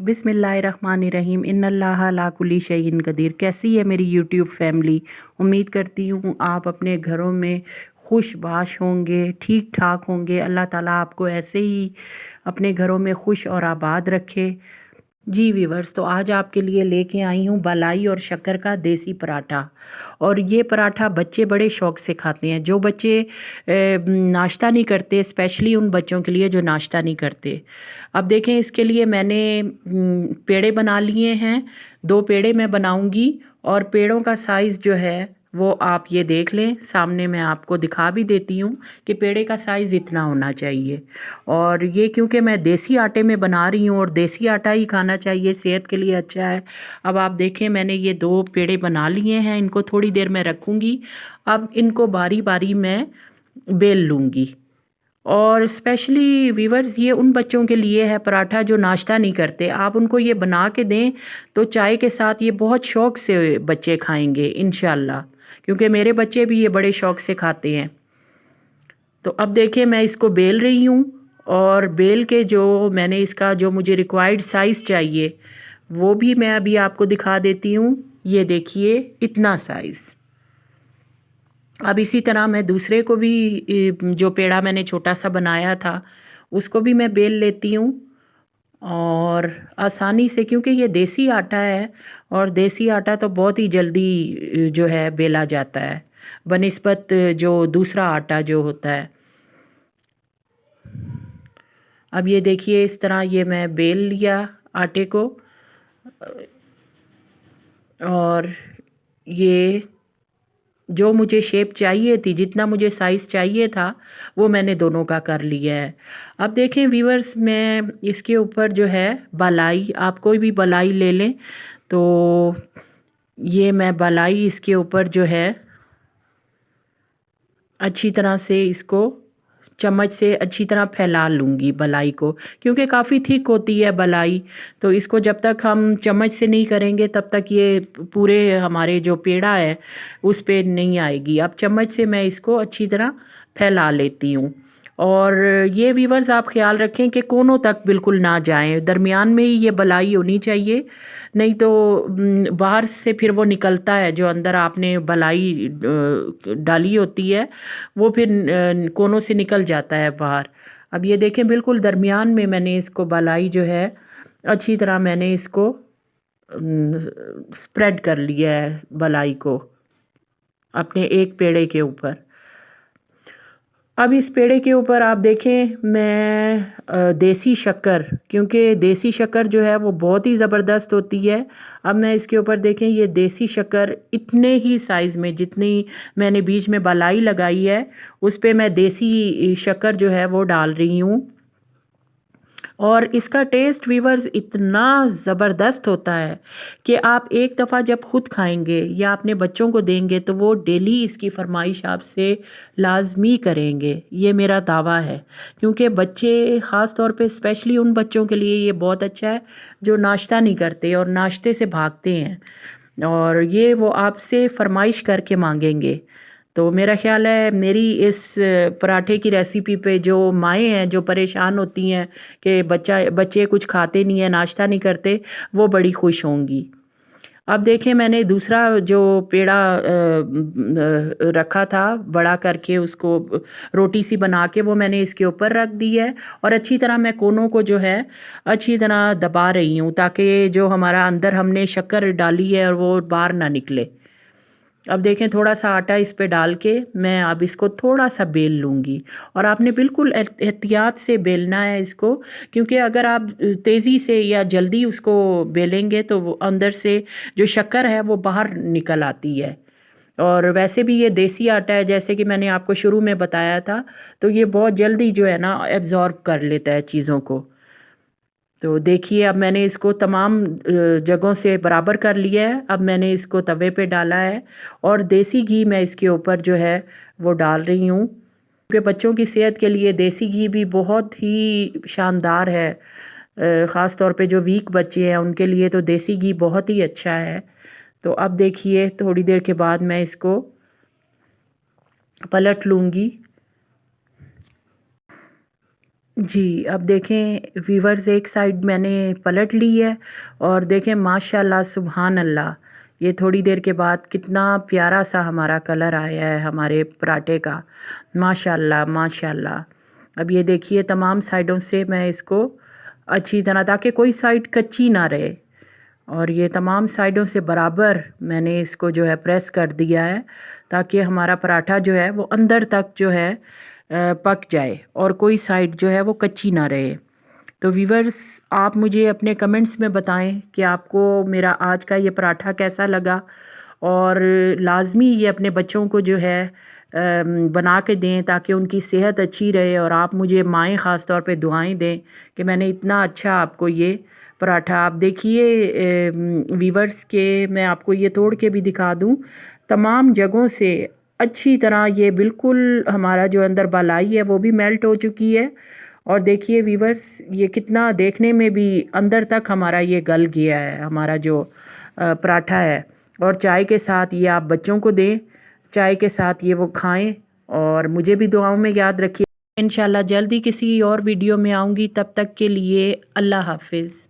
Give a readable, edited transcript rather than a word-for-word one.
बिस्मिल्लाहिर्रहमानिर्रहीम इन्नल्लाह अला कुल्ली शैइन कदीर। कैसी है मेरी यूट्यूब फैमिली? उम्मीद करती हूँ आप अपने घरों में खुशबाश होंगे, ठीक ठाक होंगे। अल्लाह ताला आपको ऐसे ही अपने घरों में खुश और आबाद रखे। जी वीवर्स, तो आज आपके लिए लेके आई हूँ बलाई और शक्कर का देसी पराठा। और ये पराठा बच्चे बड़े शौक़ से खाते हैं। जो बच्चे नाश्ता नहीं करते, स्पेशली उन बच्चों के लिए जो नाश्ता नहीं करते। अब देखें, इसके लिए मैंने पेड़े बना लिए हैं। 2 पेड़े मैं बनाऊंगी और पेड़ों का साइज़ जो है वो आप ये देख लें। सामने मैं आपको दिखा भी देती हूँ कि पेड़े का साइज़ इतना होना चाहिए। और ये क्योंकि मैं देसी आटे में बना रही हूँ और देसी आटा ही खाना चाहिए, सेहत के लिए अच्छा है। अब आप देखें, मैंने ये 2 पेड़े बना लिए हैं। इनको थोड़ी देर मैं रखूँगी। अब इनको बारी बारी मैं बेल लूँगी। और स्पेशली वीवर्स, ये उन बच्चों के लिए है पराठा जो नाश्ता नहीं करते। आप उनको ये बना के दें तो चाय के साथ ये बहुत शौक़ से बच्चे खाएंगे इंशाल्लाह, क्योंकि मेरे बच्चे भी ये बड़े शौक़ से खाते हैं। तो अब देखिए, मैं इसको बेल रही हूँ और बेल के जो मैंने इसका जो मुझे रिक्वायर्ड साइज़ चाहिए वो भी मैं अभी आपको दिखा देती हूँ। ये देखिए, इतना साइज़। अब इसी तरह मैं दूसरे को भी जो पेड़ा मैंने छोटा सा बनाया था उसको भी मैं बेल लेती हूँ। और आसानी से, क्योंकि ये देसी आटा है और देसी आटा तो बहुत ही जल्दी जो है बेला जाता है बनिस्बत जो दूसरा आटा जो होता है। अब ये देखिए, इस तरह ये मैं बेल लिया आटे को। और ये जो मुझे शेप चाहिए थी, जितना मुझे साइज़ चाहिए था, वो मैंने दोनों का कर लिया है। अब देखें वीवर्स, मैं इसके ऊपर जो है बलाई, आप कोई भी बलाई ले लें। तो ये मैं बलाई इसके ऊपर जो है अच्छी तरह से इसको चम्मच से अच्छी तरह फैला लूँगी बलाई को, क्योंकि काफ़ी थिक होती है बलाई। तो इसको जब तक हम चम्मच से नहीं करेंगे तब तक ये पूरे हमारे जो पेड़ा है उस पे नहीं आएगी। अब चम्मच से मैं इसको अच्छी तरह फैला लेती हूँ। और ये वीवर्स, आप ख्याल रखें कि कोनों तक बिल्कुल ना जाएं, दरमियान में ही ये बलाई होनी चाहिए। नहीं तो बाहर से फिर वो निकलता है, जो अंदर आपने बलाई डाली होती है वो फिर कोनों से निकल जाता है बाहर। अब ये देखें, बिल्कुल दरमियान में मैंने इसको बलाई जो है अच्छी तरह मैंने इसको स्प्रेड कर लिया है बलाई को अपने एक पेड़े के ऊपर। अब इस पेड़े के ऊपर आप देखें, मैं देसी शक्कर, क्योंकि देसी शक्कर जो है वो बहुत ही ज़बरदस्त होती है। अब मैं इसके ऊपर देखें, ये देसी शक्कर इतने ही साइज़ में जितनी मैंने बीच में बलाई लगाई है उस पे मैं देसी शक्कर जो है वो डाल रही हूँ। और इसका टेस्ट वीवर्स इतना ज़बरदस्त होता है कि आप एक दफ़ा जब ख़ुद खाएंगे या अपने बच्चों को देंगे तो वो डेली इसकी फरमाइश आपसे लाजमी करेंगे। ये मेरा दावा है, क्योंकि बच्चे ख़ास तौर पे स्पेशली उन बच्चों के लिए ये बहुत अच्छा है जो नाश्ता नहीं करते और नाश्ते से भागते हैं, और ये वो आपसे फरमाइश करके मांगेंगे। तो मेरा ख़्याल है मेरी इस पराठे की रेसिपी पे जो माएँ हैं जो परेशान होती हैं कि बच्चे कुछ खाते नहीं हैं, नाश्ता नहीं करते, वो बड़ी खुश होंगी। अब देखें, मैंने दूसरा जो पेड़ा रखा था बड़ा करके, उसको रोटी सी बना के वो मैंने इसके ऊपर रख दी है। और अच्छी तरह मैं कोनों को जो है अच्छी तरह दबा रही हूँ ताकि जो हमारा अंदर हमने शक्कर डाली है और वो बाहर ना निकले। अब देखें, थोड़ा सा आटा इस पे डाल के मैं अब इसको थोड़ा सा बेल लूँगी। और आपने बिल्कुल एहतियात से बेलना है इसको, क्योंकि अगर आप तेज़ी से या जल्दी उसको बेलेंगे तो वो अंदर से जो शक्कर है वो बाहर निकल आती है। और वैसे भी ये देसी आटा है, जैसे कि मैंने आपको शुरू में बताया था, तो ये बहुत जल्दी जो है ना एब्ज़ॉर्ब कर लेता है चीज़ों को। तो देखिए, अब मैंने इसको तमाम जगहों से बराबर कर लिया है। अब मैंने इसको तवे पे डाला है और देसी घी मैं इसके ऊपर जो है वो डाल रही हूँ, क्योंकि बच्चों की सेहत के लिए देसी घी भी बहुत ही शानदार है। ख़ास तौर पे जो वीक बच्चे हैं उनके लिए तो देसी घी बहुत ही अच्छा है। तो अब देखिए, थोड़ी देर के बाद मैं इसको पलट लूँगी। जी, अब देखें व्यूअर्स, एक साइड मैंने पलट ली है और देखें माशाल्लाह सुभान अल्लाह, ये थोड़ी देर के बाद कितना प्यारा सा हमारा कलर आया है हमारे पराठे का। माशाल्लाह माशाल्लाह। अब ये देखिए तमाम साइडों से मैं इसको अच्छी तरह, ताकि कोई साइड कच्ची ना रहे, और ये तमाम साइडों से बराबर मैंने इसको जो है प्रेस कर दिया है, ताकि हमारा पराठा जो है वो अंदर तक जो है पक जाए और कोई साइड जो है वो कच्ची ना रहे। तो व्यूअर्स, आप मुझे अपने कमेंट्स में बताएं कि आपको मेरा आज का ये पराठा कैसा लगा, और लाजमी ये अपने बच्चों को जो है बना के दें ताकि उनकी सेहत अच्छी रहे, और आप मुझे माएँ ख़ास तौर पे दुआएं दें कि मैंने इतना अच्छा आपको ये पराठा, आप देखिए वीवर्स के, मैं आपको ये तोड़ के भी दिखा दूं, तमाम जगहों से अच्छी तरह ये बिल्कुल हमारा जो अंदर बालाई है वो भी मेल्ट हो चुकी है। और देखिए वीवर्स, ये कितना देखने में भी अंदर तक हमारा ये गल गया है हमारा जो पराठा है। और चाय के साथ ये आप बच्चों को दें, चाय के साथ ये वो खाएं, और मुझे भी दुआओं में याद रखिए। इंशाल्लाह जल्दी किसी और वीडियो में आऊँगी, तब तक के लिए अल्लाह हाफिज़।